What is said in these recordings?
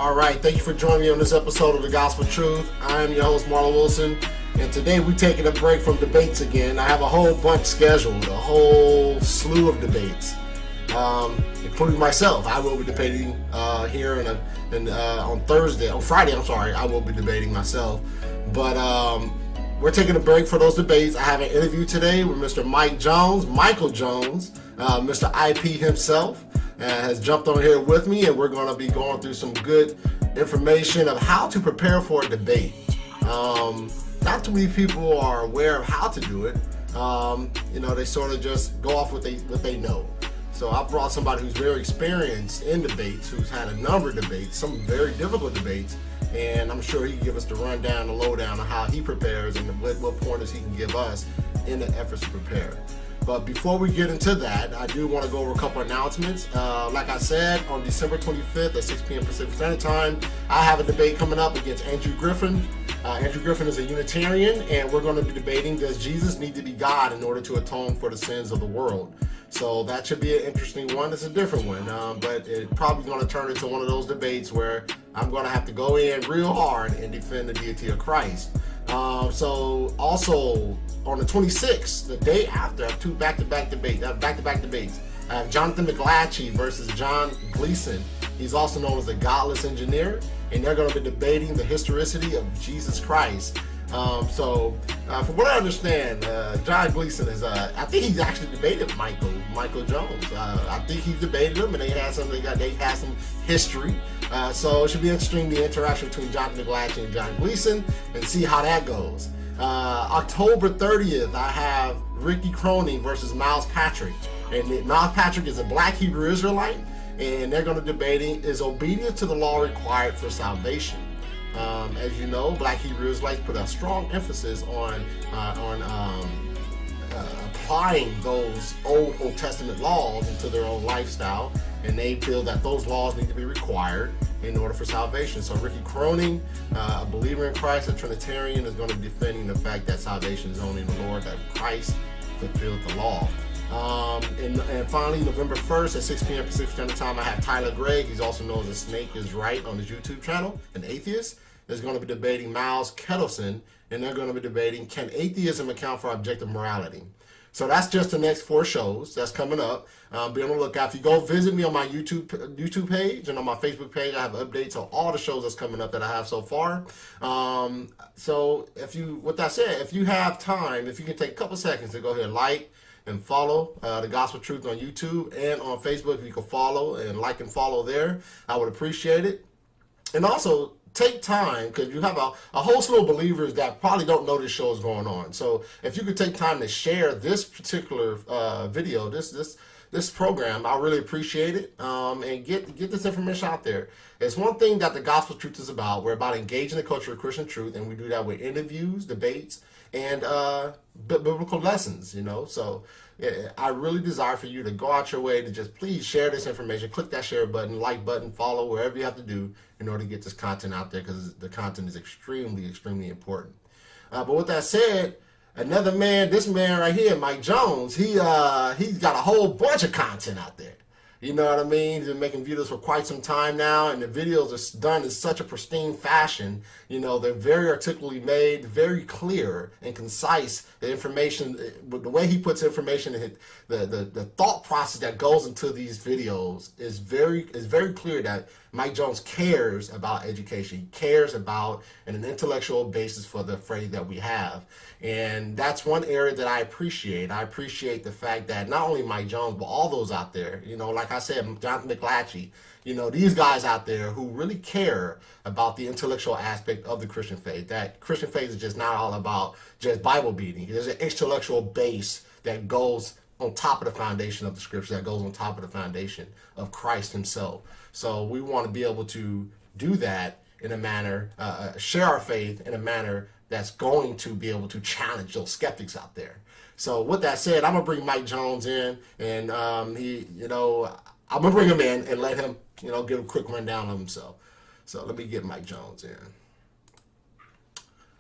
All right, thank you for joining me on this episode of The Gospel Truth. I am your host, Marlon Wilson, and today we're taking a break from debates again. I have a whole bunch scheduled, a whole slew of debates, including myself. I will be debating here on Friday. I will be debating myself, but we're taking a break for those debates. I have an interview today with Mr. Michael Jones, Mr. IP himself. Has jumped on here with me, and we're going to be going through some good information of how to prepare for a debate. Not too many people are aware of how to do it. They sort of just go off what they know. So I brought somebody who's very experienced in debates, who's had a number of debates, some very difficult debates, and I'm sure he can give us the rundown, the lowdown of how he prepares and what pointers he can give us in the efforts to prepare. But before we get into that, I do want to go over a couple announcements. Like I said, on December 25th at 6 p.m. Pacific Standard Time, I have a debate coming up against Andrew Griffin. Andrew Griffin is a Unitarian, and we're going to be debating, does Jesus need to be God in order to atone for the sins of the world? So that should be an interesting one. It's a different one, but it's probably going to turn into one of those debates where I'm going to have to go in real hard and defend the deity of Christ. So also on the 26th, the day after, I have two back-to-back debates. I have Jonathan McLatchie versus John Gleason. He's also known as the Godless Engineer, and they're going to be debating the historicity of Jesus Christ. From what I understand, John Gleason is, I think he's actually debated Michael Jones. I think he's debated him, and they had some history. So it should be interesting, the interaction between Jonathan McLatchie and John Gleason, and see how that goes. October 30th, I have Ricky Cronin versus Miles Patrick. And Miles Patrick is a black Hebrew Israelite, and they're going to be debating, is obedience to the law required for salvation? As you know, black Hebrew Israelites put a strong emphasis on applying those Old Testament laws into their own lifestyle, and they feel that those laws need to be required in order for salvation. So Ricky Cronin, a believer in Christ, a Trinitarian, is going to be defending the fact that salvation is only in the Lord, that Christ fulfilled the law. And finally, November 1st at 6 p.m. Pacific Standard Time, I have Tyler Gregg. He's also known as A Snake is Right on his YouTube channel, an atheist. Is going to be debating Miles Kettleson, and they're going to be debating, can atheism account for objective morality? So that's just the next 4 shows that's coming up. Be on the lookout. If you go visit me on my YouTube page and on my Facebook page, I have updates on all the shows that's coming up that I have so far. So if you have time, if you can take a couple seconds to go ahead and like and follow The Gospel Truth on YouTube and on Facebook, if you can follow and like and follow there, I would appreciate it. And also, take time, because you have a whole slew of believers that probably don't know this show is going on. So if you could take time to share this particular video, this program, I really appreciate it, and get this information out there. It's one thing that The Gospel Truth is about. We're about engaging the culture of Christian truth, and we do that with interviews, debates, and biblical lessons, So I really desire for you to go out your way to just please share this information. Click that share button, like button, follow, wherever you have to do in order to get this content out there, because the content is extremely, extremely important. But with that said, this man right here, Mike Jones, he's got a whole bunch of content out there. You know what I mean? He's been making videos for quite some time now, and the videos are done in such a pristine fashion. They're very articulately made, very clear and concise. The information, the way he puts information in the thought process that goes into these videos is very clear that Mike Jones cares about education. He cares about an intellectual basis for the phrase that we have. And that's one area that I appreciate. I appreciate the fact that not only Mike Jones, but all those out there, like I said, Jonathan McLatchie, these guys out there who really care about the intellectual aspect of the Christian faith. That Christian faith is just not all about just Bible beating. There's an intellectual base that goes on top of the foundation of the scripture, that goes on top of the foundation of Christ himself. So we want to be able to do that in a manner, share our faith in a manner that's going to be able to challenge those skeptics out there. So with that said, I'm gonna bring Mike Jones in, and I'm gonna bring him in and let him, give a quick rundown of himself. So let me get Mike Jones in.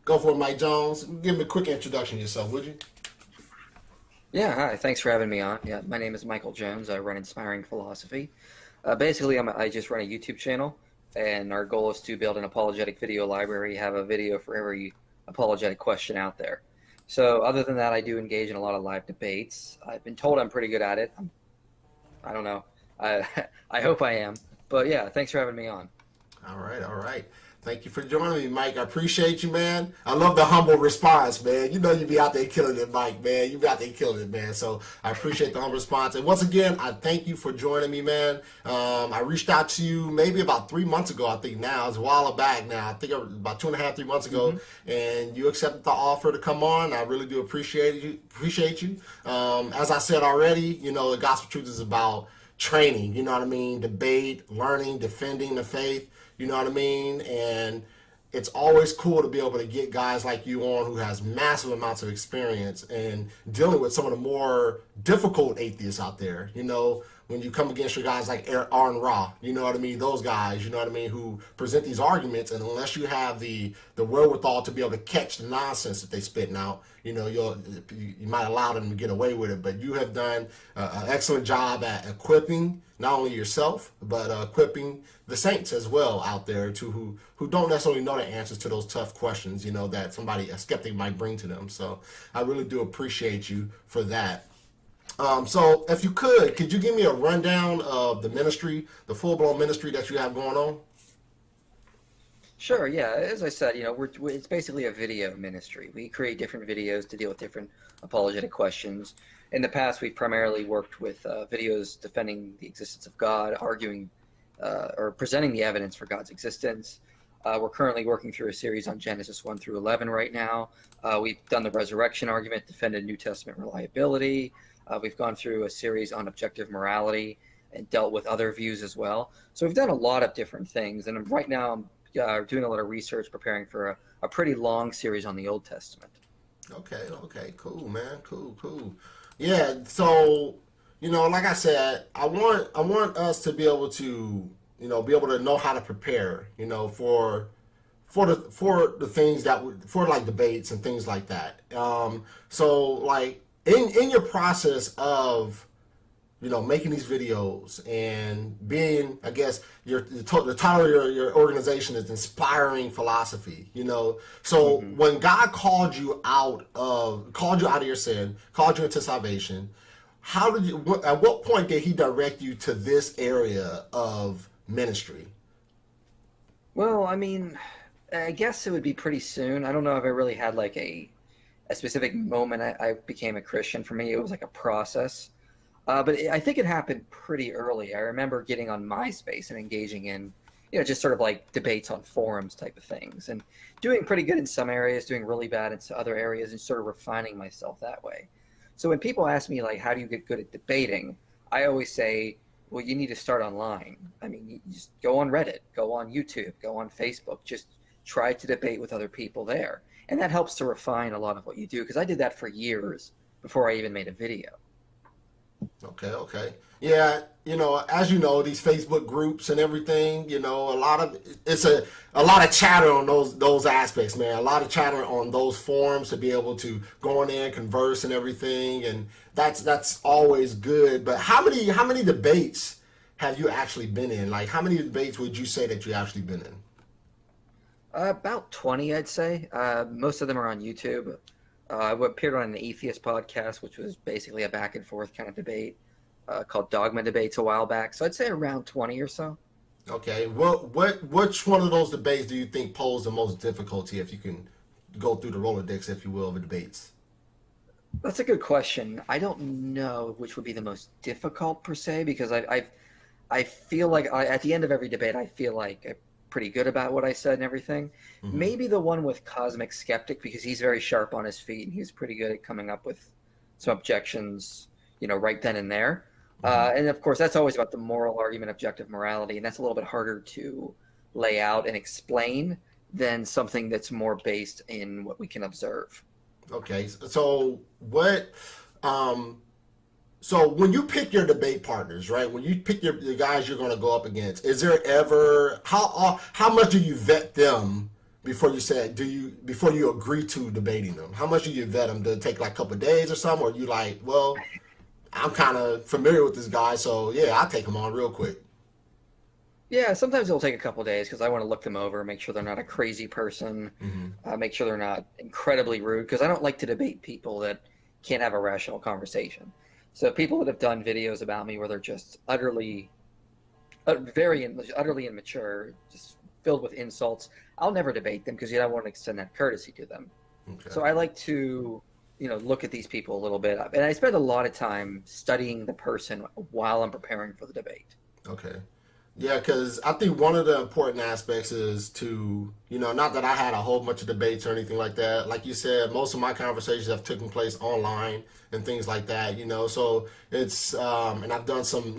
Go for it, Mike Jones. Give me a quick introduction of yourself, would you? Yeah, hi. Thanks for having me on. Yeah, my name is Michael Jones. I run Inspiring Philosophy. Basically, I just run a YouTube channel and our goal is to build an apologetic video library, have a video for every apologetic question out there. So other than that, I do engage in a lot of live debates. I've been told I'm pretty good at it. I don't know. I I hope I am. But yeah, thanks for having me on. All right, all right. Thank you for joining me, Mike. I appreciate you, man. I love the humble response, man. You know you be out there killing it, Mike, man. You be out there killing it, man. So I appreciate the humble response. And once again, I thank you for joining me, man. I reached out to you maybe about 3 months ago, I think now. It's a while back now. I think about 2.5, 3 months ago. And you accepted the offer to come on. I really do appreciate you. As I said already, the gospel truth is about training, you know what I mean? Debate, learning, defending the faith. You know what I mean? And it's always cool to be able to get guys like you on who has massive amounts of experience and dealing with some of the more difficult atheists out there. When you come against your guys like Aaron Ra, you know what I mean? Those guys, you know what I mean, who present these arguments, and unless you have the wherewithal to be able to catch the nonsense that they spitting out, you might allow them to get away with it. But you have done an excellent job at equipping not only yourself, but equipping the saints as well out there who don't necessarily know the answers to those tough questions, that a skeptic might bring to them. So I really do appreciate you for that. So if you could you give me a rundown of the ministry, the full-blown ministry that you have going on? Sure, yeah. As I said, it's basically a video ministry. We create different videos to deal with different apologetic questions. In the past, we've primarily worked with videos defending the existence of God, arguing or presenting the evidence for God's existence. We're currently working through a series on Genesis 1 through 11 right now. We've done the resurrection argument, defended New Testament reliability. We've gone through a series on objective morality and dealt with other views as well. So we've done a lot of different things. And right now I'm doing a lot of research, preparing for a pretty long series on the Old Testament. Okay, cool, man, cool. Yeah, so like I said, I want us to be able to know how to prepare, for the things for like debates and things like that. So like in your process of making these videos and being, I guess, the title of your organization is Inspiring Philosophy, So when God called you out of your sin, called you into salvation, at what point did he direct you to this area of ministry? Well, I mean, I guess it would be pretty soon. I don't know if I really had like a specific moment I became a Christian. For me, it was like a process. But I think it happened pretty early. I remember getting on MySpace and engaging in, just sort of like debates on forums type of things, and doing pretty good in some areas, doing really bad in other areas, and sort of refining myself that way. So when people ask me, like, how do you get good at debating? I always say, well, you need to start online. I mean, you just go on Reddit, go on YouTube, go on Facebook, just try to debate with other people there. And that helps to refine a lot of what you do, because I did that for years before I even made a video. Okay. Yeah, as you know, these Facebook groups and everything, it's a lot of chatter on those aspects, man. A lot of chatter on those forums to be able to go in there and converse and everything, and that's always good. But how many debates have you actually been in? Like, how many debates would you say that you actually been in? About 20, I'd say. Most of them are on YouTube. I appeared on an atheist podcast, which was basically a back and forth kind of debate called Dogma Debates a while back. So I'd say around 20 or so. Okay. Which one of those debates do you think posed the most difficulty, if you can go through the Rolodex, if you will, of the debates? That's a good question. I don't know which would be the most difficult per se, because I feel like at the end of every debate, I feel like I'm pretty good about what I said and everything. Mm-hmm. Maybe the one with Cosmic Skeptic, because he's very sharp on his feet and he's pretty good at coming up with some objections, right then and there. Mm-hmm. And of course, that's always about the moral argument, objective morality, and that's a little bit harder to lay out and explain than something that's more based in what we can observe. Okay, so what? So when you pick your debate partners, right? When you pick the guys you're going to go up against, is there ever how much do you vet them before you agree to debating them? How much do you vet them? Does it take like a couple of days or something, or you like, well, I'm kind of familiar with this guy, so yeah, I'll take him on real quick? Yeah, sometimes it'll take a couple days because I want to look them over, make sure they're not a crazy person, Hmm. make sure they're not incredibly rude, because I don't like to debate people that can't have a rational conversation. So people that have done videos about me where they're just utterly immature, just filled with insults, I'll never debate them because you don't want to extend that courtesy to them. Okay. So I like to, look at these people a little bit, and I spend a lot of time studying the person while I'm preparing for the debate. Okay. Yeah, because I think one of the important aspects is to, not that I had a whole bunch of debates or anything like that. Like you said, most of my conversations have taken place online and things like that, So it's, and I've done some,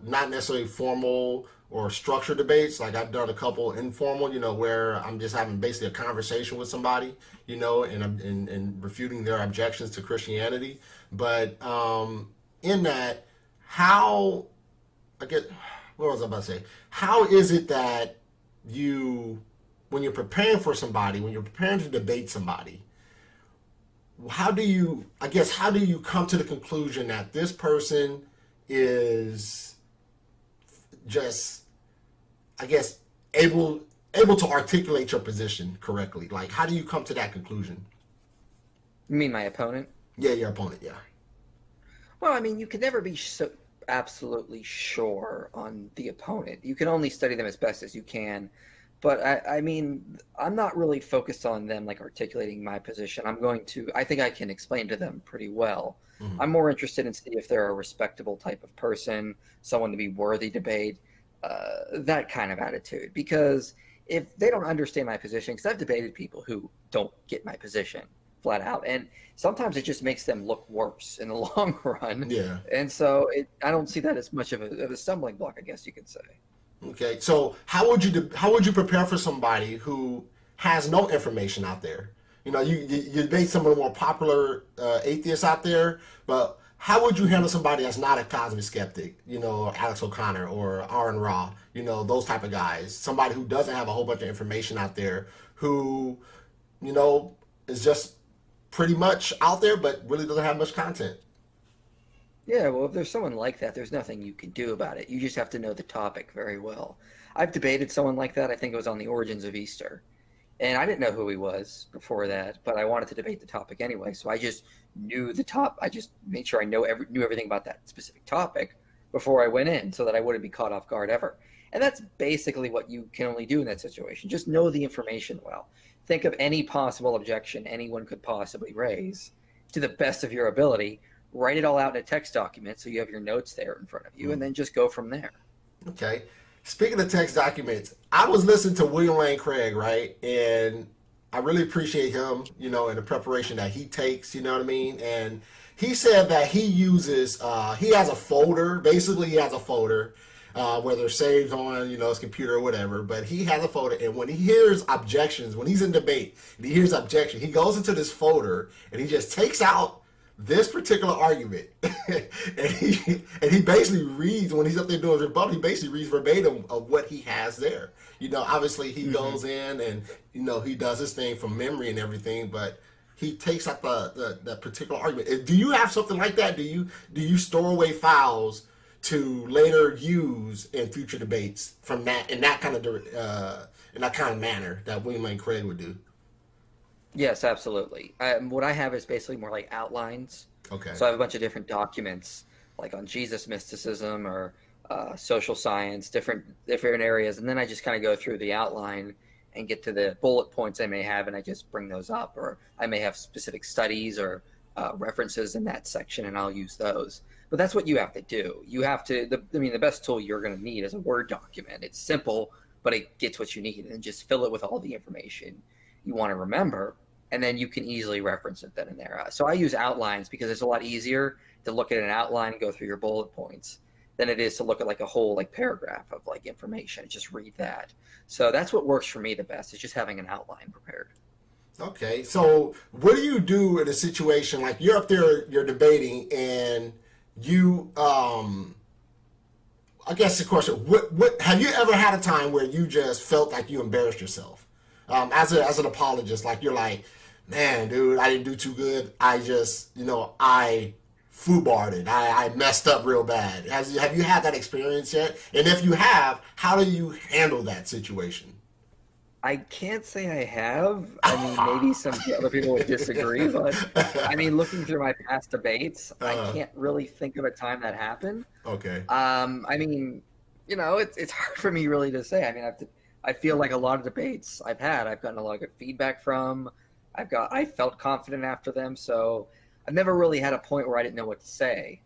not necessarily formal or structured debates. Like I've done a couple informal, where I'm just having basically a conversation with somebody, and refuting their objections to Christianity. But in that, how I get what was I about to say? How is it that you, when you're preparing for somebody, when you're preparing to debate somebody, how do you come to the conclusion that this person is just, I guess, able to articulate your position correctly? Like, how do you come to that conclusion? You mean my opponent? Yeah, your opponent. Yeah. Well, I mean, you can never be so absolutely sure on the opponent. You can only study them as best as you can. But I mean, I'm not really focused on them like articulating my position. I think I can explain to them pretty well. Hmm. I'm more interested in see if they're a respectable type of person, someone to be worthy debate, that kind of attitude. Because if they don't understand my position, because I've debated people who don't get my position flat out, and sometimes it just makes them look worse in the long run. Yeah. And so I don't see that as much of a stumbling block, I guess you could say. Okay, so how would you prepare for somebody who has no information out there? You debate some of the more popular atheists out there, but how would you handle somebody that's not a cosmic skeptic? Alex O'Connor or Aaron Ra, those type of guys. Somebody who doesn't have a whole bunch of information out there, who is just pretty much out there, but really doesn't have much content. Yeah, well, if there's someone like that, there's nothing you can do about it. You just have to know the topic very well. I've debated someone like that. I think it was on the origins of Easter. And I didn't know who he was before that, but I wanted to debate the topic anyway. So I just knew the top. I just made sure I knew everything about that specific topic before I went in so that I wouldn't be caught off guard ever. And that's basically what you can only do in that situation. Just know the information well. Think of any possible objection anyone could possibly raise to the best of your ability, write it all out in a text document so you have your notes there in front of you, and then just go from there. Okay. Speaking of text documents, I was listening to William Lane Craig, right? And I really appreciate him, in the preparation that he takes, you know what I mean? And he said that he has a folder, basically he has a folder, whether it's saved on, his computer or whatever, but he has a folder, and when he hears objections, when he's in debate, and he hears objection, he goes into this folder, and he just takes out this particular argument, and he basically reads when he's up there doing his rebuttal. He basically reads verbatim of what he has there. Obviously he goes in and he does his thing from memory and everything, but he takes out the particular argument. Do you have something like that? Do you store away files to later use in future debates from that in that kind of manner that William Lane Craig would do? Yes, absolutely. What I have is basically more like outlines. Okay. So I have a bunch of different documents, like on Jesus mysticism or social science, different areas, and then I just kind of go through the outline and get to the bullet points I may have, and I just bring those up. Or I may have specific studies or references in that section, and I'll use those. But that's what you have to do. You have to. The best tool you're going to need is a Word document. It's simple, but it gets what you need, and just fill it with all the information you want to remember, and then you can easily reference it then and there. So I use outlines because it's a lot easier to look at an outline and go through your bullet points than it is to look at like a whole like paragraph of like information and just read that. So that's what works for me the best, is just having an outline prepared. Okay, so what do you do in a situation like you're up there, you're debating, and you, I guess the question, what have you ever had a time where you just felt like you embarrassed yourself, as an apologist? Like you're like, man, dude, I didn't do too good. I just, I foobarred it. I messed up real bad. Have you had that experience yet? And if you have, how do you handle that situation? I can't say I have. I mean, maybe some other people would disagree, but I mean, looking through my past debates, I can't really think of a time that happened. Okay. I mean, it's hard for me really to say. I mean, I feel like a lot of debates I've gotten a lot of good feedback from. I felt confident after them, so I've never really had a point where I didn't know what to say.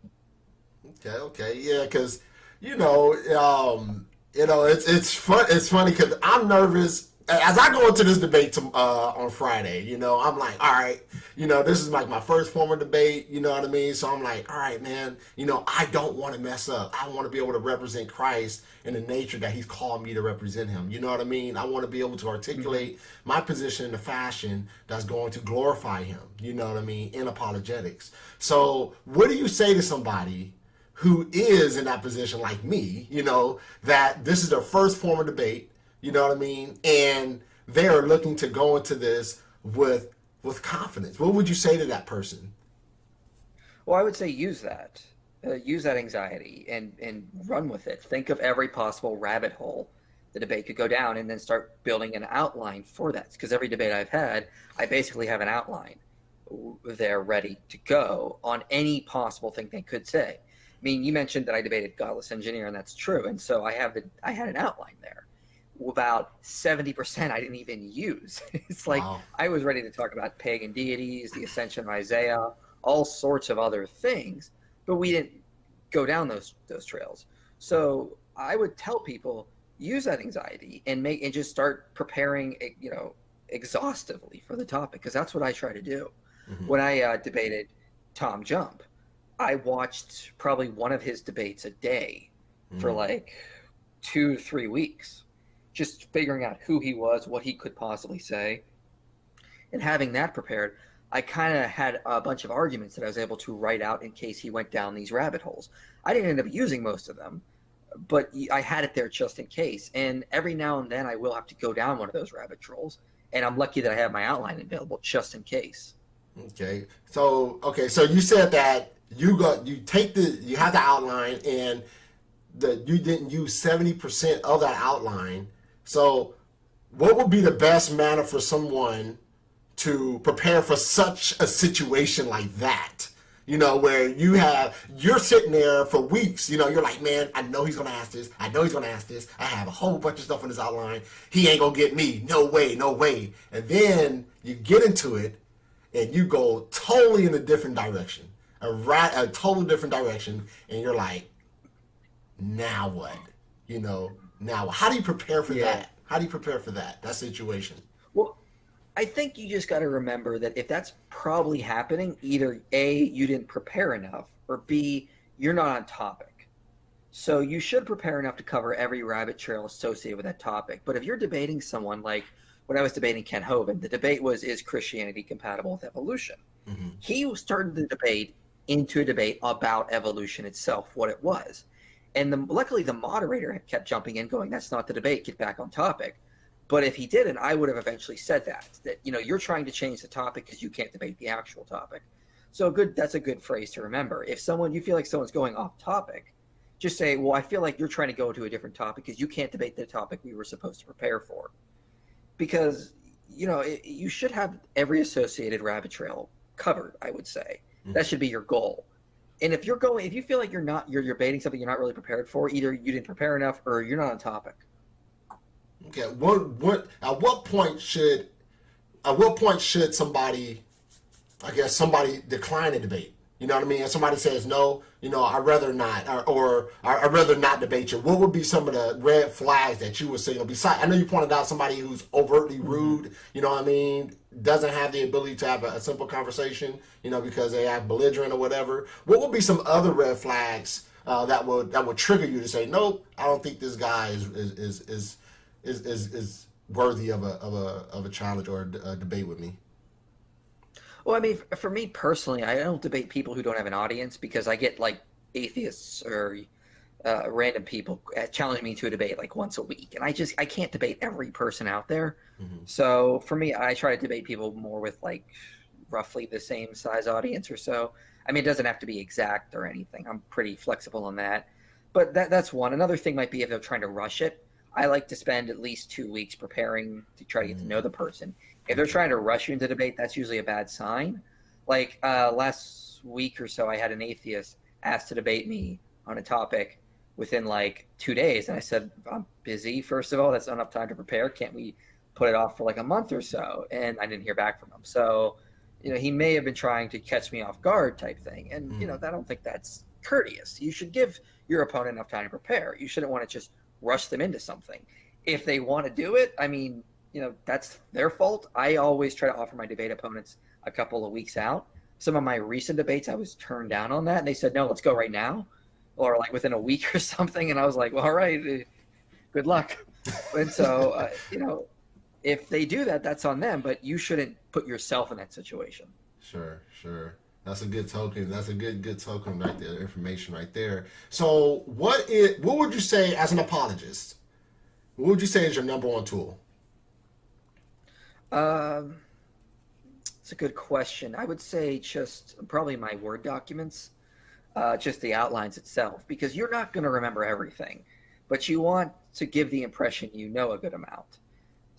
Okay, yeah, because it's fun. It's funny because I'm nervous as I go into this debate on Friday. I'm like, all right, this is like my first formal debate. You know what I mean? So I'm like, all right, man. I don't want to mess up. I want to be able to represent Christ in the nature that He's called me to represent Him. You know what I mean? I want to be able to articulate my position in a fashion that's going to glorify Him. You know what I mean? In apologetics. So, what do you say to somebody who is in that position like me, that this is their first formal debate, you know what I mean? And they are looking to go into this with confidence. What would you say to that person? Well, I would say use that. Use that anxiety and run with it. Think of every possible rabbit hole the debate could go down and then start building an outline for that. Because every debate I've had, I basically have an outline there ready to go on any possible thing they could say. I mean, you mentioned that I debated Godless Engineer, and that's true. And so I had an outline there. About 70% I didn't even use. It's like wow. I was ready to talk about pagan deities, the ascension of Isaiah, all sorts of other things, but we didn't go down those trails. So I would tell people, use that anxiety and just start preparing, exhaustively for the topic, because that's what I try to do. Mm-hmm. When I debated Tom Jump, I watched probably one of his debates a day for like 2-3 weeks, just figuring out who he was, what he could possibly say, and having that prepared. I kind of had a bunch of arguments that I was able to write out in case he went down these rabbit holes. I didn't end up using most of them, but I had it there just in case. And every now and then I will have to go down one of those rabbit trails, and I'm lucky that I have my outline available just in case. Okay. So you said that you have the outline, and you didn't use 70% of that outline. So what would be the best manner for someone to prepare for such a situation like that? Where you're sitting there for weeks, you're like, man, I know he's going to ask this. I know he's going to ask this. I have a whole bunch of stuff in this outline. He ain't going to get me. No way, no way. And then you get into it and you go totally in a different direction, a total different direction. And you're like, now what? Now how do you prepare for that? How do you prepare for that situation? Well, I think you just got to remember that if that's probably happening, either A, you didn't prepare enough, or B, you're not on topic. So you should prepare enough to cover every rabbit trail associated with that topic. But if you're debating someone like when I was debating Ken Hovind, the debate was, is Christianity compatible with evolution? Mm-hmm. He started the debate into a debate about evolution itself, what it was. And luckily the moderator kept jumping in going, that's not the debate, get back on topic. But if he didn't, I would have eventually said that you're trying to change the topic because you can't debate the actual topic. So that's a good phrase to remember. If you feel like someone's going off topic, just say, well, I feel like you're trying to go to a different topic because you can't debate the topic we were supposed to prepare for. Because, you should have every associated rabbit trail covered, I would say. Mm-hmm. That should be your goal. And if you feel like you're debating something you're not really prepared for, either you didn't prepare enough or you're not on topic. Okay. At what point should somebody decline a debate? You know what I mean? And somebody says no, I'd rather not, or I'd rather not debate you. What would be some of the red flags that you would say? Besides, I know you pointed out somebody who's overtly rude. You know what I mean? Doesn't have the ability to have a simple conversation. Because they act belligerent or whatever. What would be some other red flags that would trigger you to say, nope, I don't think this guy is worthy of a challenge or a debate with me? Well, I mean, for me personally, I don't debate people who don't have an audience, because I get like atheists or random people challenging me to a debate like once a week, and I can't debate every person out there. Mm-hmm. So for me, I try to debate people more with like roughly the same size audience or so. I mean, it doesn't have to be exact or anything. I'm pretty flexible on that. But that's one. Another thing might be if they're trying to rush it. I like to spend at least 2 weeks preparing to try to get to know the person. If they're trying to rush you into debate, that's usually a bad sign. Like last week or so, I had an atheist ask to debate me on a topic within like 2 days. And I said, I'm busy, first of all. That's not enough time to prepare. Can't we put it off for like a month or so? And I didn't hear back from him. So, he may have been trying to catch me off guard type thing. And, I don't think that's courteous. You should give your opponent enough time to prepare. You shouldn't want to just rush them into something. If they want to do it, I mean, that's their fault. I always try to offer my debate opponents a couple of weeks out. Some of my recent debates, I was turned down on that. And they said, no, let's go right now. Or like within a week or something. And I was like, well, all right, good luck. And so, if they do that, that's on them. But you shouldn't put yourself in that situation. Sure. That's a good token. That's a good token right there, information right there. So what would you say as an apologist? What would you say is your number one tool? It's a good question. I would say just probably my Word documents, just the outlines itself, because you're not going to remember everything, but you want to give the impression you know a good amount.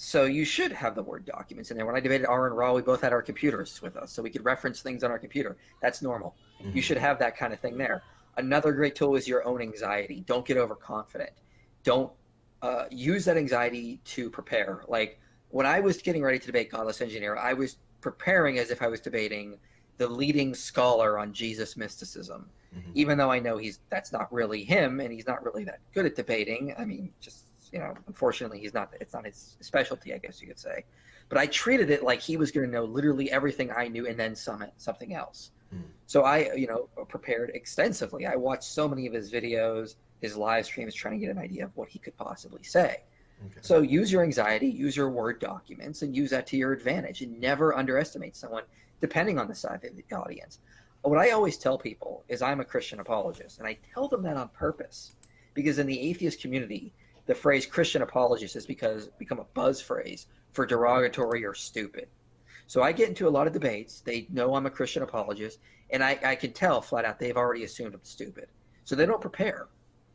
So you should have the Word documents in there. When I debated R and Raw, we both had our computers with us, so we could reference things on our computer. That's normal. Mm-hmm. You should have that kind of thing there. Another great tool is your own anxiety. Don't get overconfident. Don't use that anxiety to prepare. Like when I was getting ready to debate Godless Engineer, I was preparing as if I was debating the leading scholar on Jesus mysticism, even though I know that's not really him, and he's not really that good at debating. I mean, just unfortunately, it's not his specialty, I guess you could say. But I treated it like he was going to know literally everything I knew and then something else. So I, prepared extensively. I watched so many of his videos, his live streams, trying to get an idea of what he could possibly say. Okay. So use your anxiety, use your Word documents, and use that to your advantage. And never underestimate someone, depending on the size of the audience. What I always tell people is I'm a Christian apologist, and I tell them that on purpose, because in the atheist community, the phrase Christian apologist has become a buzz phrase for derogatory or stupid. So I get into a lot of debates. They know I'm a Christian apologist, and I can tell flat out they've already assumed I'm stupid. So they don't prepare.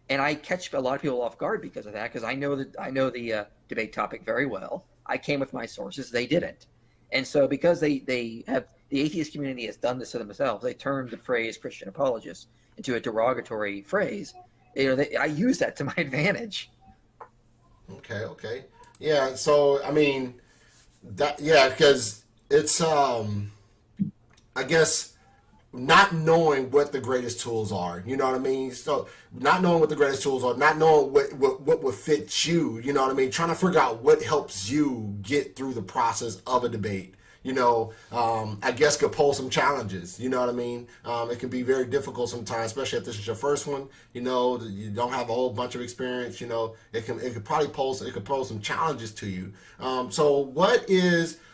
And I catch a lot of people off guard because of that, because I know the debate topic very well. I came with my sources. They didn't. And so because they have, the atheist community has done this to themselves, they turned the phrase Christian apologist into a derogatory phrase. I use that to my advantage. Okay. Yeah, so, I mean, because it's, I guess, not knowing what the greatest tools are, you know what I mean? So, not knowing what the greatest tools are, not knowing what would fit you, you know what I mean? Trying to figure out what helps you get through the process of a debate. I guess could pose some challenges, you know what I mean? It can be very difficult sometimes, especially if this is your first one, you don't have a whole bunch of experience, it could pose some challenges to you. So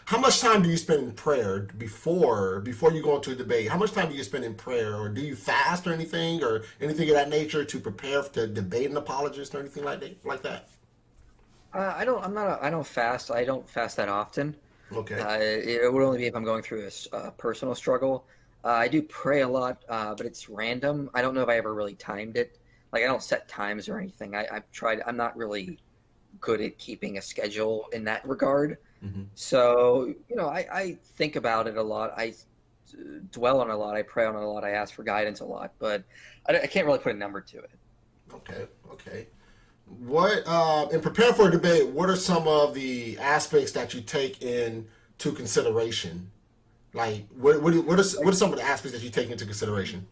how much time do you spend in prayer before you go into a debate? How much time do you spend in prayer, or do you fast or anything of that nature to prepare to debate an apologist or anything like that? I don't fast. I don't fast that often. Okay. It would only be if I'm going through a personal struggle. I do pray a lot, but it's random. I don't know if I ever really timed it. Like I don't set times or anything. I've tried. I'm not really good at keeping a schedule in that regard. Mm-hmm. So I think about it a lot. I dwell on it a lot. I pray on it a lot. I ask for guidance a lot, but I can't really put a number to it. Okay. What in preparing for a debate, what are some of the aspects that you take into consideration? Like, what are some of the aspects that you take into consideration?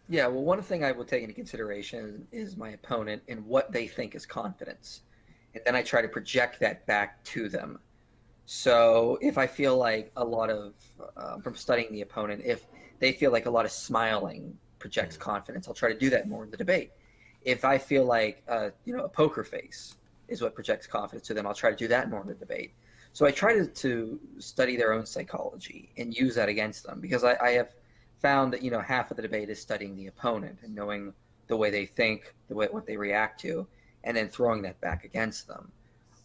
Yeah, well, one thing I will take into consideration is my opponent and what they think is confidence, and then I try to project that back to them. So if I feel like a lot of from studying the opponent, if they feel like a lot of smiling projects confidence, I'll try to do that more in the debate. If I feel like, a poker face is what projects confidence to them, I'll try to do that more in the debate. So I try to study their own psychology and use that against them, because I have found that, half of the debate is studying the opponent and knowing the way they think, what they react to, and then throwing that back against them.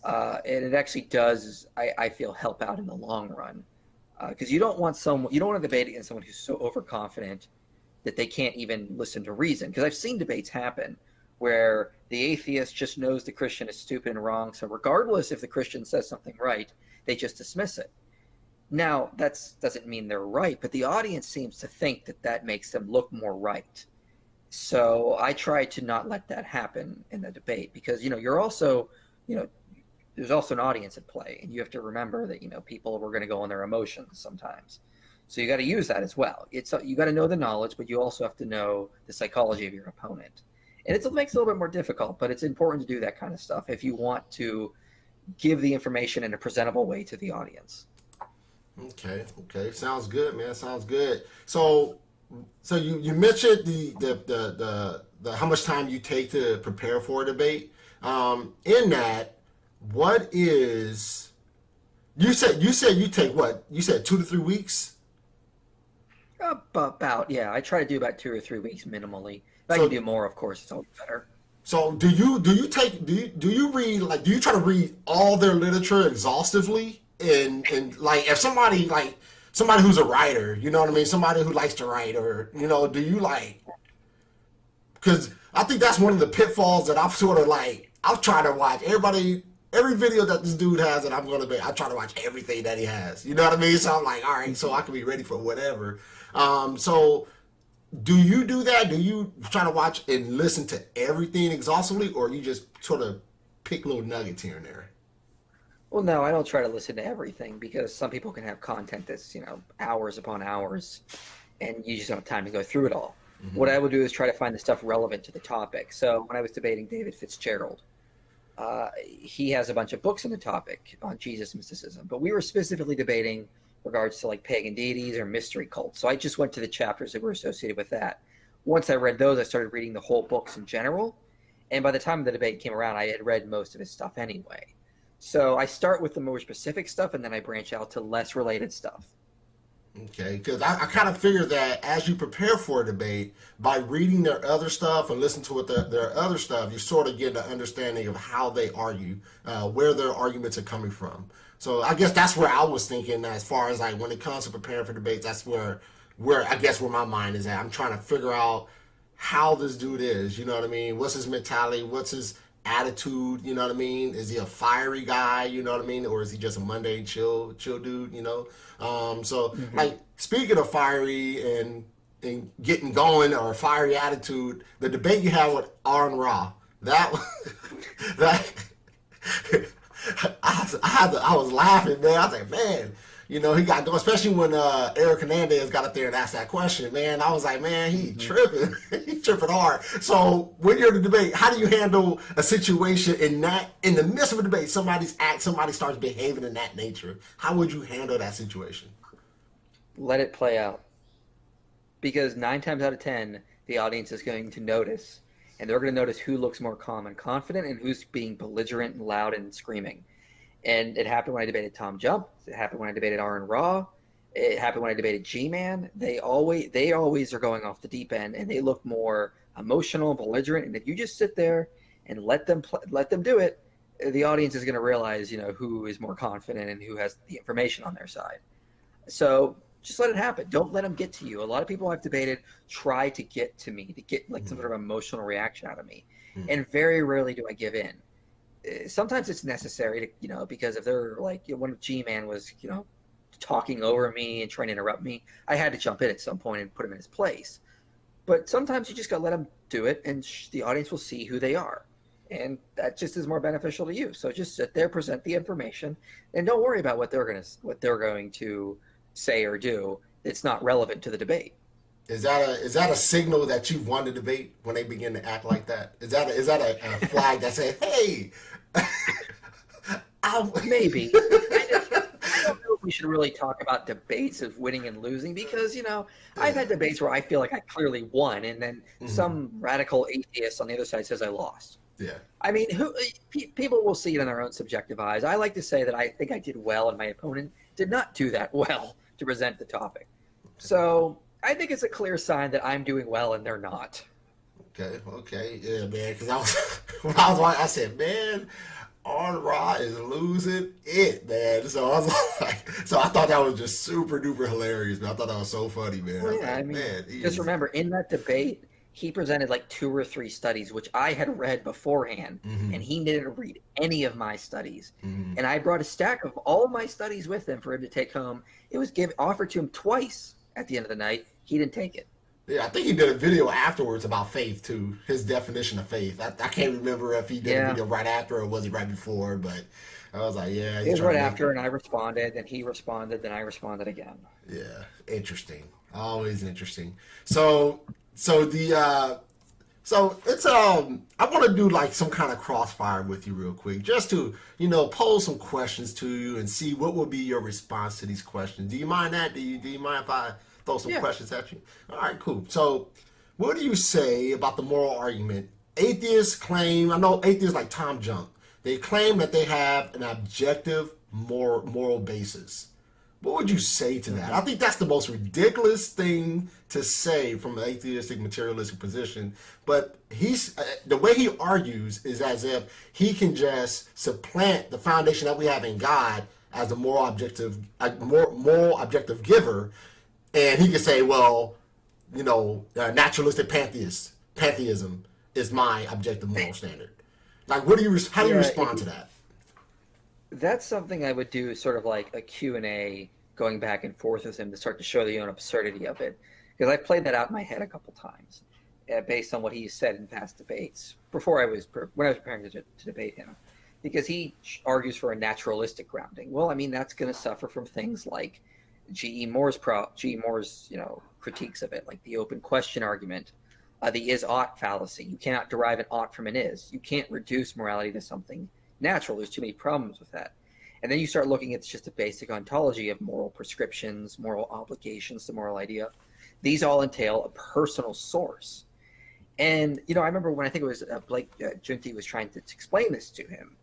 And it actually does, I feel, help out in the long run. because you don't want to debate against someone who's so overconfident that they can't even listen to reason. Because I've seen debates happen where the atheist just knows the Christian is stupid and wrong, so regardless if the Christian says something right, they just dismiss it. Now, that doesn't mean they're right, but the audience seems to think that that makes them look more right. So I try to not let that happen in the debate, because you're also, there's also an audience at play, and you have to remember that people are going to go on their emotions sometimes. So you got to use that as well. You got to know the knowledge, but you also have to know the psychology of your opponent. And it makes it a little bit more difficult, but it's important to do that kind of stuff if you want to give the information in a presentable way to the audience. Okay. Sounds good, man. Sounds good. So you mentioned the how much time you take to prepare for a debate. In that, what is you said you take what? You said 2 to 3 weeks? About, yeah. I try to do about 2 or 3 weeks minimally. If I can do more, of course, it's always better. So do you read, like, do you try to read all their literature exhaustively? And like, if somebody who's a writer, you know what I mean, somebody who likes to write, or do you like? Because I think that's one of the pitfalls that I've tried to watch every video that this dude has, and I try to watch everything that he has. You know what I mean? So I'm like, all right, so I can be ready for whatever. So do you do that? Do you try to watch and listen to everything exhaustively, or you just sort of pick little nuggets here and there? Well, no, I don't try to listen to everything, because some people can have content that's, hours upon hours, and you just don't have time to go through it all. Mm-hmm. What I will do is try to find the stuff relevant to the topic. So when I was debating David Fitzgerald, he has a bunch of books on the topic on Jesus mysticism, but we were specifically debating regards to like pagan deities or mystery cults. So I just went to the chapters that were associated with that. Once I read those, I started reading the whole books in general. And by the time the debate came around, I had read most of his stuff anyway. So I start with the more specific stuff, and then I branch out to less related stuff. Okay, because I kind of figure that as you prepare for a debate, by reading their other stuff and listening to their other stuff, you sort of get an understanding of how they argue, where their arguments are coming from. So I guess that's where I was thinking, as far as like when it comes to preparing for debates, that's where I guess where my mind is at. I'm trying to figure out how this dude is, you know what I mean? What's his mentality? What's his attitude, you know what I mean? Is he a fiery guy, you know what I mean? Or is he just a mundane, chill dude, like, speaking of fiery and getting going, or a fiery attitude, the debate you had with Aaron Ra, that I was laughing, man. I was like, man, he got going, especially when Eric Hernandez got up there and asked that question, man. I was like, man, he tripping. He tripping hard. So when you're in the debate, how do you handle a situation in the midst of a debate, somebody starts behaving in that nature? How would you handle that situation? Let it play out. Because 9 times out of 10, the audience is going to notice. And they're going to notice who looks more calm and confident and who's being belligerent and loud and screaming. And it happened when I debated Tom Jump. It happened when I debated Aaron Ra. It happened when I debated G-Man. They always are going off the deep end, and they look more emotional, belligerent. And if you just sit there and let them do it, the audience is going to realize, who is more confident and who has the information on their side. So just let it happen. Don't let them get to you. A lot of people I've debated try to get to me, to get like some sort of emotional reaction out of me, and very rarely do I give in. Sometimes it's necessary to, because if they're like, when G-Man was, talking over me and trying to interrupt me, I had to jump in at some point and put him in his place. But sometimes you just got to let them do it, and the audience will see who they are. And that just is more beneficial to you. So just sit there, present the information, and don't worry about what they're going to say or do. It's not relevant to the debate. Is that a signal that you've won the debate when they begin to act like that? Is that a flag that says, hey, maybe. I don't know if we should really talk about debates of winning and losing, because I've had debates where I feel like I clearly won, and then some radical atheist on the other side says I lost. Yeah. I mean, people will see it in their own subjective eyes. I like to say that I think I did well, and my opponent did not do that well to present the topic. So I think it's a clear sign that I'm doing well and they're not. Okay, yeah, man. Because when I was watching, I said, man, On Ra is losing it, man. So I was like, so I thought that was just super duper hilarious, man. I thought that was so funny, man. I Well, was yeah, I like, mean, man, he just is. remember in that debate, he presented like two or three studies, which I had read beforehand, and Mm-hmm, he didn't read any of my studies. mm-hmm. And I brought a stack of all my studies with him for him to take home. It was offered to him twice at the end of the night. He didn't take it. Yeah, I think he did a video afterwards about faith too. His definition of faith. I can't remember if he did a Yeah, video right after or was it right before, but I was like, yeah, it he's was trying right to make. after, and I responded, and he responded, then I responded again. Yeah, interesting. Always interesting. So, so the so it's I want to do like some kind of crossfire with you real quick, just to pose some questions to you and see what will be your response to these questions. Do you mind that? Do you mind if I throw some Yeah. questions at you? All right, cool. So, what do you say about the moral argument? Atheists claim. I know atheists like Tom Junk. They claim that they have an objective moral basis. What would you say to that? I Hmm. think that's the most ridiculous thing to say from an atheistic materialistic position. But he's the way he argues is as if he can just supplant the foundation that we have in God as a moral objective giver, and he can say, well, naturalistic pantheism is my objective moral standard. Like, how do you Yeah, respond to that? that's something I would do sort of like a Q&A going back and forth with him to start to show the own absurdity of it. Because I've played that out in my head a couple times based on what he said in past debates when I was preparing to debate him. Because he argues for a naturalistic grounding. Well, I mean, that's going to suffer from things like G.E. Moore's, critiques of it, like the open question argument, the is-ought fallacy. You cannot derive an ought from an is. You can't reduce morality to something natural. There's too many problems with that. And then you start looking at just a basic ontology of moral prescriptions, moral obligations, the moral idea. These all entail a personal source. And, I remember when I think it was Blake Junti was trying to explain this to him.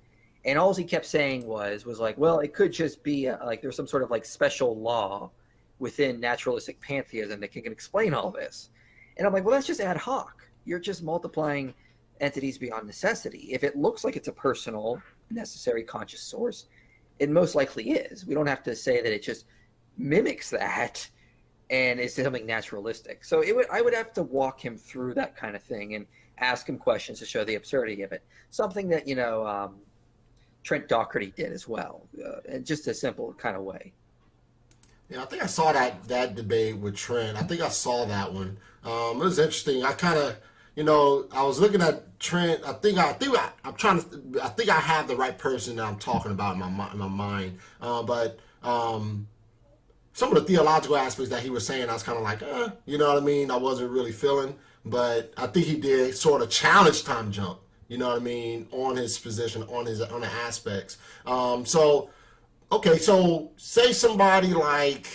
And all he kept saying was like, well, it could just be like there's some sort of like special law within naturalistic pantheism that can explain all this. And I'm like, well, that's just ad hoc. You're just multiplying entities beyond necessity. If it looks like it's a personal, necessary, conscious source, it most likely is. We don't have to say that it just mimics that and is something naturalistic. So I would have to walk him through that kind of thing and ask him questions to show the absurdity of it. Something that Trent Doherty did as well, in just a simple kind of way. Yeah, I think I saw that debate with Trent. I think I saw that one. It was interesting. I kind of, I was looking at Trent. I'm trying to. I think I have the right person that I'm talking about in my mind. But some of the theological aspects that he was saying, I was kind of like, you know what I mean? I wasn't really feeling. But I think he did sort of challenge Tom Jump. You know what I mean, on his position, on the aspects. So okay, so say somebody like,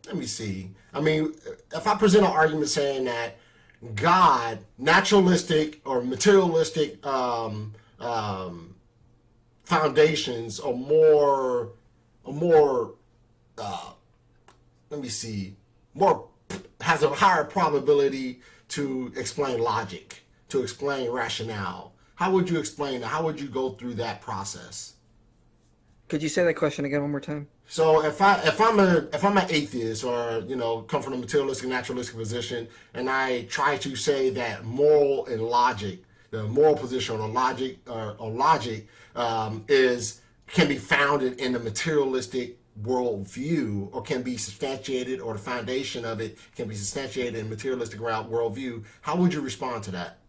let me see. I mean, if I present an argument saying that God, naturalistic or materialistic foundations are more, uh, let me see, more has a higher probability to explain logic, to explain rationale. How would you explain that? How would you go through that process? Could you say that question again one more time? So if I'm an atheist or come from a materialistic naturalistic position and I try to say that moral and logic, the moral position or logic is can be founded in the materialistic worldview or can be substantiated or the foundation of it can be substantiated in materialistic worldview, how would you respond to that?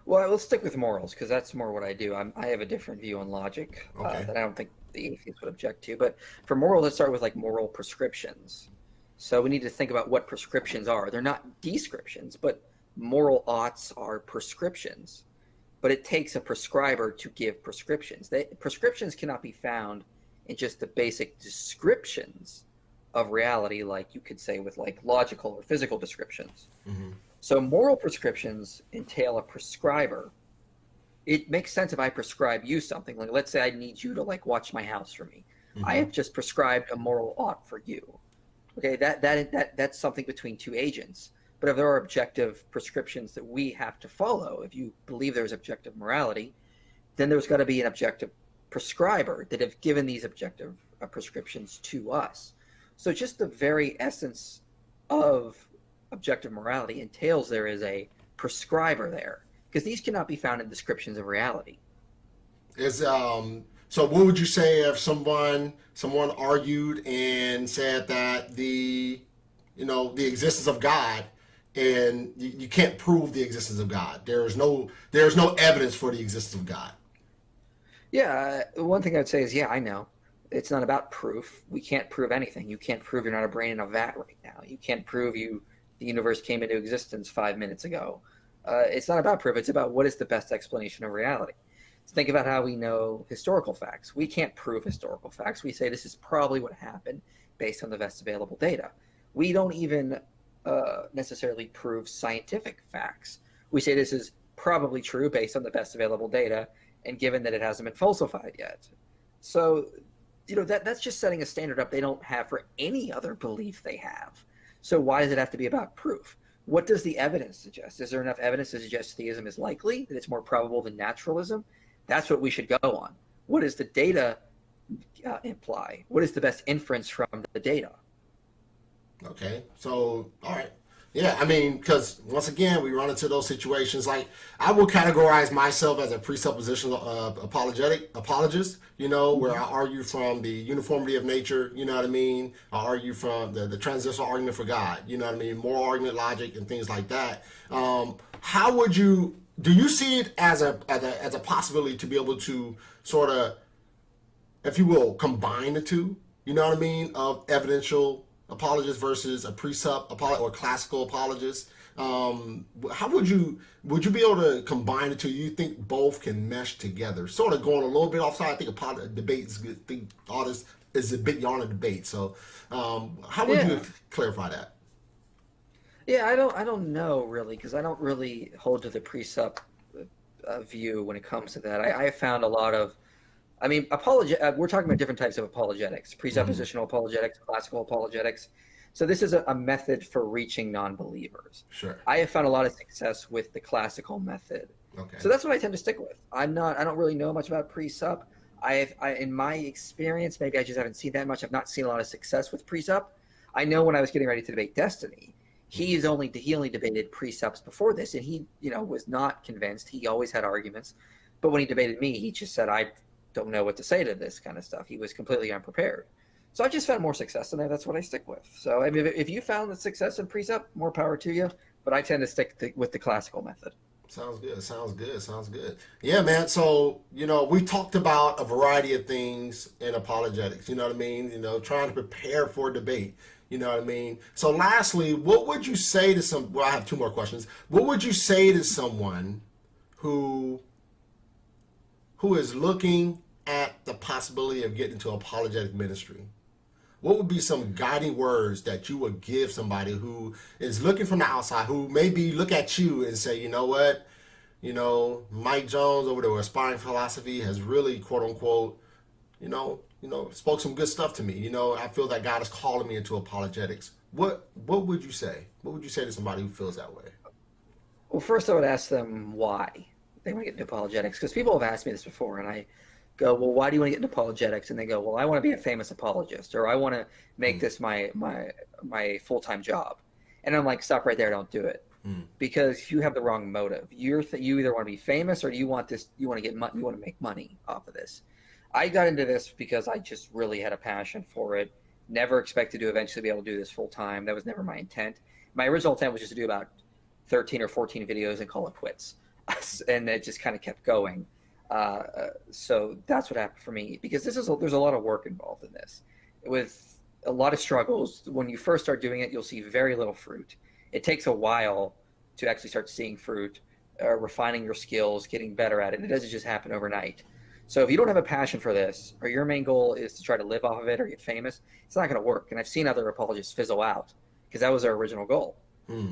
Well, let's stick with morals because that's more what I do. I have a different view on logic Okay. that I don't think the atheists would object to. But for moral, let's start with like moral prescriptions. So we need to think about what prescriptions are. They're not descriptions, but moral oughts are prescriptions. But it takes a prescriber to give prescriptions. Prescriptions cannot be found in just the basic descriptions of reality, like you could say with like logical or physical descriptions. Mm-hmm. So moral prescriptions entail a prescriber. It makes sense if I prescribe you something. Like let's say I need you to like watch my house for me. I Mm-hmm. have just prescribed a moral ought for you. Okay, that's something between two agents. But if there are objective prescriptions that we have to follow, if you believe there's objective morality, then there's got to be an objective prescriber that have given these objective prescriptions to us. So just the very essence of objective morality entails there is a prescriber there, because these cannot be found in descriptions of reality. Is so what would you say if someone argued and said that the existence of God, and you can't prove the existence of God. There's no evidence for the existence of God. Yeah, one thing I'd say is, yeah, I know. It's not about proof. We can't prove anything. You can't prove you're not a brain in a vat right now. You can't prove the universe came into existence 5 minutes ago. It's not about proof. It's about what is the best explanation of reality. So think about how we know historical facts. We can't prove historical facts. We say this is probably what happened based on the best available data. We don't even necessarily prove scientific facts. We say this is probably true based on the best available data, and given that it hasn't been falsified yet. So, that's just setting a standard up they don't have for any other belief they have. So why does it have to be about proof? What does the evidence suggest? Is there enough evidence to suggest theism is likely, that it's more probable than naturalism? That's what we should go on. What does the data imply? What is the best inference from the data? Okay, so, all right. Yeah, I mean, because once again, we run into those situations. Like, I will categorize myself as a presuppositional apologist, where I argue from the uniformity of nature, you know what I mean? I argue from the transitional argument for God, you know what I mean? Moral argument, logic, and things like that. How would you, do you see it as a possibility to be able to sort of, if you will, combine the two, you know what I mean, of evidential apologist versus a precept or classical apologist? How would you be able to combine the two? You think both can mesh together? Sort of going a little bit offside. I think a debate is good. I think all this is a bit beyond a debate. So, how would you clarify that? Yeah, I don't know really, because I don't really hold to the precept view when it comes to that. I found a lot of, we're talking about different types of apologetics: presuppositional apologetics, classical apologetics. So this is a method for reaching non-believers. Sure. I have found a lot of success with the classical method. Okay. So that's what I tend to stick with. I don't really know much about precept. In my experience, maybe I just haven't seen that much. I've not seen a lot of success with precept. I know when I was getting ready to debate Destiny, he only debated precepts before this, and he was not convinced. He always had arguments, but when he debated me, he just said, I don't know what to say to this kind of stuff. He was completely unprepared. So I just found more success in there. That's what I stick with. So I mean, if you found the success in precept, more power to you. But I tend to stick with the classical method. Sounds good. Yeah, man. So, we talked about a variety of things in apologetics, you know what I mean? Trying to prepare for debate, you know what I mean? So lastly, what would you say to I have two more questions. What would you say to someone who is looking at the possibility of getting into apologetic ministry? What would be some guiding words that you would give somebody who is looking from the outside, who maybe look at you and say, you know what, Mike Jones over there with Aspiring Philosophy has really, quote unquote, spoke some good stuff to me. I feel that God is calling me into apologetics. What would you say? What would you say to somebody who feels that way? Well, first I would ask them why they want to get into apologetics, because people have asked me this before, and I go, well, why do you want to get into apologetics? And they go, well, I want to be a famous apologist, or I want to make this my full-time job. And I'm like, stop right there, don't do it, because you have the wrong motive. You either want to be famous, or you want to get money, you want to make money off of this. I got into this because I just really had a passion for it. Never expected to eventually be able to do this full-time. That was never my intent. My original intent was just to do about 13 or 14 videos and call it quits, and it just kind of kept going. So that's what happened for me, because there's a lot of work involved in this, with a lot of struggles. When you first start doing it, you'll see very little fruit. It takes a while to actually start seeing fruit, refining your skills, getting better at it. It doesn't just happen overnight. So if you don't have a passion for this, or your main goal is to try to live off of it or get famous, it's not going to work. And I've seen other apologists fizzle out because that was their original goal.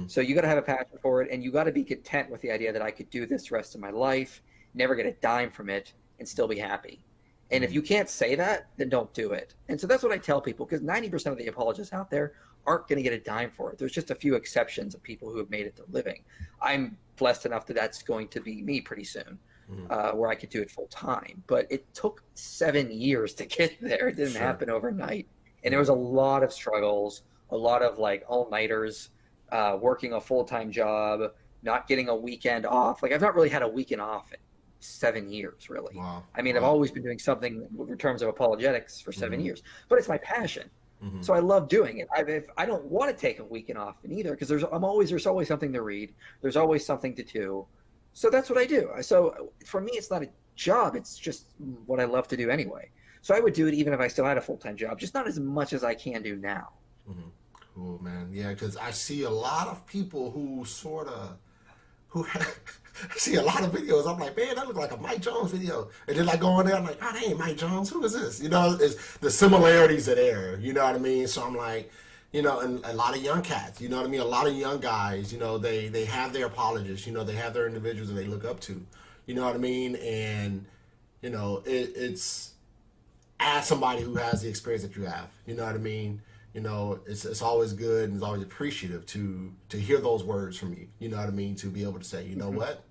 So you got to have a passion for it, and you got to be content with the idea that I could do this the rest of my life, never get a dime from it, and still be happy. And if you can't say that, then don't do it. And so that's what I tell people, because 90% of the apologists out there aren't going to get a dime for it. There's just a few exceptions of people who have made it their living. I'm blessed enough that that's going to be me pretty soon, where I could do it full time. But it took 7 years to get there. It didn't happen overnight. And there was a lot of struggles, a lot of like all-nighters, working a full-time job, not getting a weekend off. Like I've not really had a weekend off in 7 years, really. Wow. I mean, I've always been doing something in terms of apologetics for 7 years, but it's my passion. So I love doing it. I don't want to take a weekend off either, because there's always something to read. There's always something to do. So that's what I do. So for me, it's not a job. It's just what I love to do anyway. So I would do it even if I still had a full-time job, just not as much as I can do now. Cool, man. Yeah, because I see a lot of people who I see a lot of videos. I'm like, man, that looks like a Mike Jones video. And then I go in there, I'm like, oh, that ain't Mike Jones. Who is this? You know, it's, the similarities are there. You know what I mean? So I'm like, you know, and a lot of young cats, you know what I mean? A lot of young guys, you know, they have their apologists, you know, they have their individuals that they look up to. You know what I mean? And, you know, it's as somebody who has the experience that you have. You know what I mean? You know, it's always good and it's always appreciative to hear those words from you. You know what I mean? To be able to say, you know what?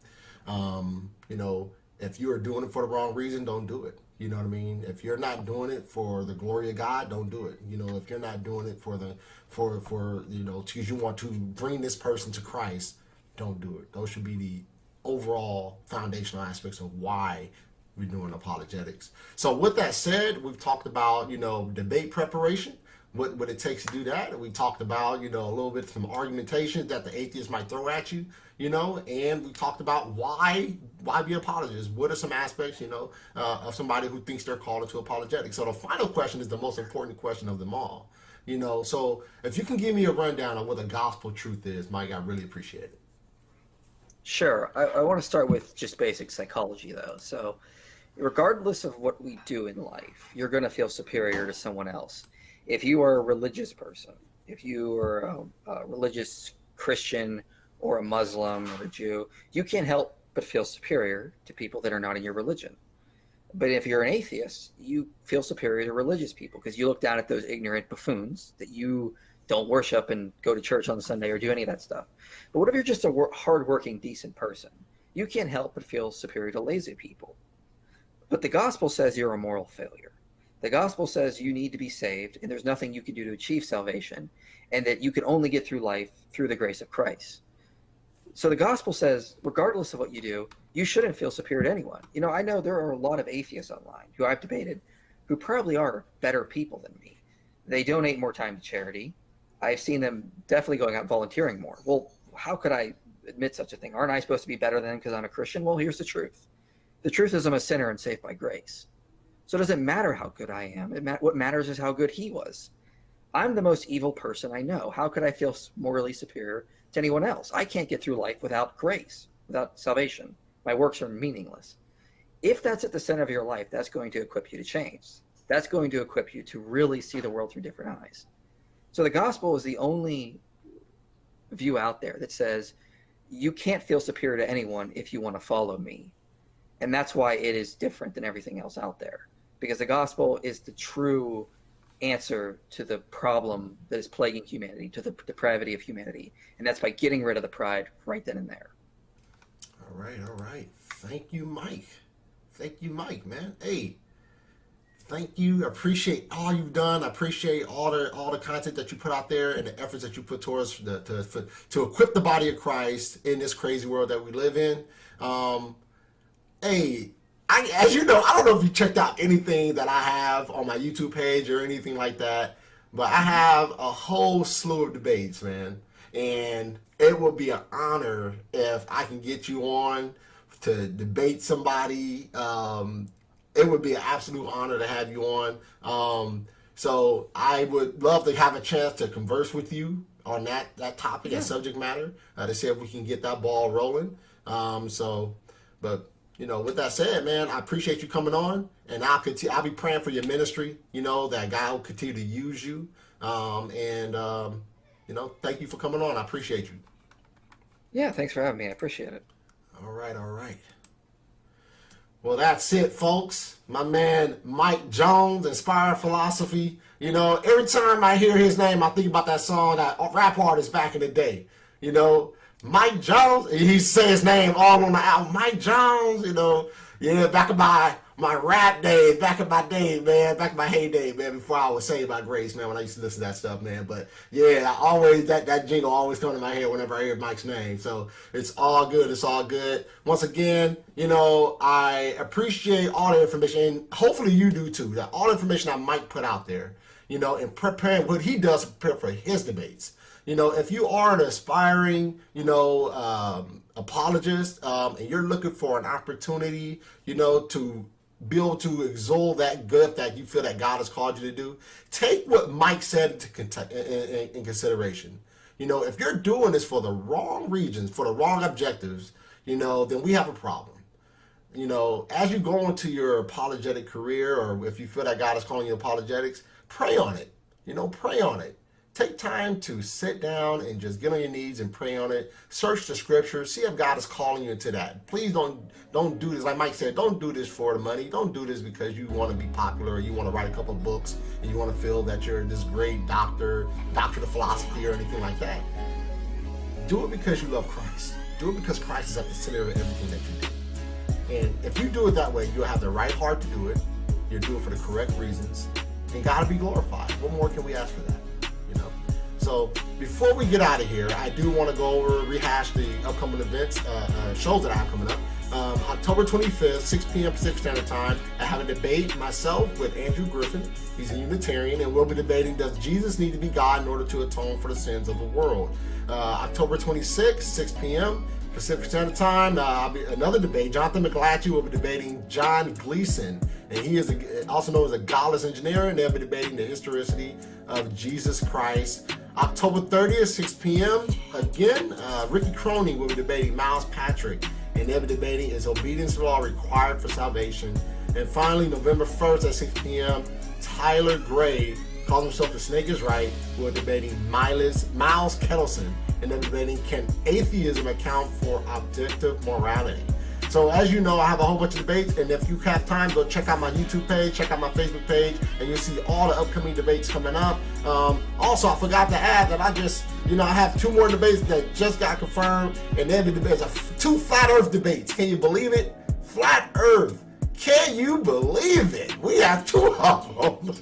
You know, if you are doing it for the wrong reason, don't do it. You know what I mean? If you're not doing it for the glory of God, don't do it. You know, if you're not doing it for you know, because you want to bring this person to Christ, don't do it. Those should be the overall foundational aspects of why we're doing apologetics. So with that said, we've talked about, you know, debate preparation. What it takes to do that. We talked about, you know, a little bit some argumentation that the atheist might throw at you, you know, and we talked about why be apologists. What are some aspects, you know, of somebody who thinks they're called into apologetics? So the final question is the most important question of them all, you know. So if you can give me a rundown of what the gospel truth is, Mike, I really appreciate it. Sure. I want to start with just basic psychology, though. So regardless of what we do in life, you're going to feel superior to someone else. If you are a religious person, if you are a religious Christian or a Muslim or a Jew, you can't help but feel superior to people that are not in your religion. But if you're an atheist, you feel superior to religious people because you look down at those ignorant buffoons that you don't worship and go to church on Sunday or do any of that stuff. But what if you're just a hardworking, decent person? You can't help but feel superior to lazy people. But the gospel says you're a moral failure. The gospel says you need to be saved, and there's nothing you can do to achieve salvation, and that you can only get through life through the grace of Christ. So the gospel says, regardless of what you do, you shouldn't feel superior to anyone. You know, I know there are a lot of atheists online who I've debated who probably are better people than me. They donate more time to charity. I've seen them definitely going out volunteering more. Well, how could I admit such a thing? Aren't I supposed to be better than them because I'm a Christian? Well, here's the truth. The truth is I'm a sinner and saved by grace. So it doesn't matter how good I am. What matters is how good he was. I'm the most evil person I know. How could I feel morally superior to anyone else? I can't get through life without grace, without salvation. My works are meaningless. If that's at the center of your life, that's going to equip you to change. That's going to equip you to really see the world through different eyes. So the gospel is the only view out there that says you can't feel superior to anyone if you want to follow me. And that's why it is different than everything else out there. Because the gospel is the true answer to the problem that is plaguing humanity, to the depravity of humanity. And that's by getting rid of the pride right then and there. All right. Thank you, Mike, man. Hey, thank you. I appreciate all you've done. I appreciate all the content that you put out there and the efforts that you put towards to equip the body of Christ in this crazy world that we live in. Hey, as you know, I don't know if you checked out anything that I have on my YouTube page or anything like that, but I have a whole slew of debates, man. And it will be an honor if I can get you on to debate somebody. It would be an absolute honor to have you on. So I would love to have a chance to converse with you on that topic and subject matter to see if we can get that ball rolling. But you know, with that said, man, I appreciate you coming on, and I'll be praying for your ministry. You know, that God will continue to use you, you know, thank you for coming on. I appreciate you. Yeah, thanks for having me. I appreciate it. All right. Well, that's it, folks. My man, Mike Jones, Inspired Philosophy. You know, every time I hear his name, I think about that song, that rap artist back in the day. You know, Mike Jones. And he say his name all on the album. Mike Jones, back in my rap days, back in my day, man, back in my heyday, man, before I was saved by grace, man, when I used to listen to that stuff, man. But yeah, that jingle always comes to my head whenever I hear Mike's name. So it's all good. It's all good. Once again, I appreciate all the information, and hopefully you do too. That all the information that Mike put out there, in preparing what he does to prepare for his debates. If you are an aspiring, apologist, and you're looking for an opportunity, to be able to exalt that gift that you feel that God has called you to do, take what Mike said in consideration. If you're doing this for the wrong reasons, for the wrong objectives, then we have a problem. As you go into your apologetic career, or if you feel that God is calling you apologetics, pray on it. Pray on it. Take time to sit down and just get on your knees and pray on it. Search the scriptures. See if God is calling you into that. Please don't do this. Like Mike said, don't do this for the money. Don't do this because you want to be popular, or you want to write a couple of books, and you want to feel that you're this great doctor of philosophy, or anything like that. Do it because you love Christ. Do it because Christ is at the center of everything that you do. And if you do it that way, you'll have the right heart to do it. You'll do it for the correct reasons. And God will be glorified. What more can we ask for that? So before we get out of here, I do want to rehash the upcoming events, shows that I have coming up. October 25th, 6 p.m. Pacific Standard Time, I have a debate myself with Andrew Griffin. He's a Unitarian, and we'll be debating, does Jesus need to be God in order to atone for the sins of the world? October 26th, 6 p.m. Pacific Standard Time, another debate. Jonathan McLatchy will be debating John Gleason, and he is also known as a godless engineer, and they'll be debating the historicity of Jesus Christ. October 30th, 6 p.m. Again, Ricky Cronin will be debating Miles Patrick, and they'll be debating, is obedience to the law required for salvation? And finally, November 1st at 6 p.m., Tyler Gray, calls himself the Snake is Right, who are debating Miles Kettleson, and they're debating, can atheism account for objective morality? So as you know, I have a whole bunch of debates, and if you have time, go check out my YouTube page, check out my Facebook page, and you'll see all the upcoming debates coming up. Also, I forgot to add that I have 2 more debates that just got confirmed, and they're the debates, 2 flat earth debates. Can you believe it? Flat earth. Can you believe it? We have 2 of them.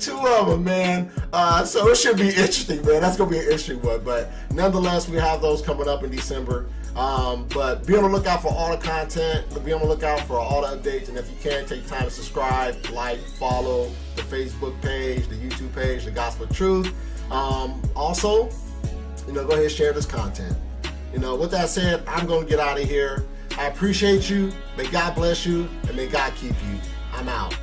2 of them, man. So it should be interesting, man. That's going to be an interesting one. But nonetheless, we have those coming up in December. But be on the lookout for all the content. Be on the lookout for all the updates. And if you can, take time to subscribe, like, follow the Facebook page, the YouTube page, The Gospel of Truth. Also, go ahead and share this content. With that said, I'm going to get out of here. I appreciate you. May God bless you, and may God keep you. I'm out.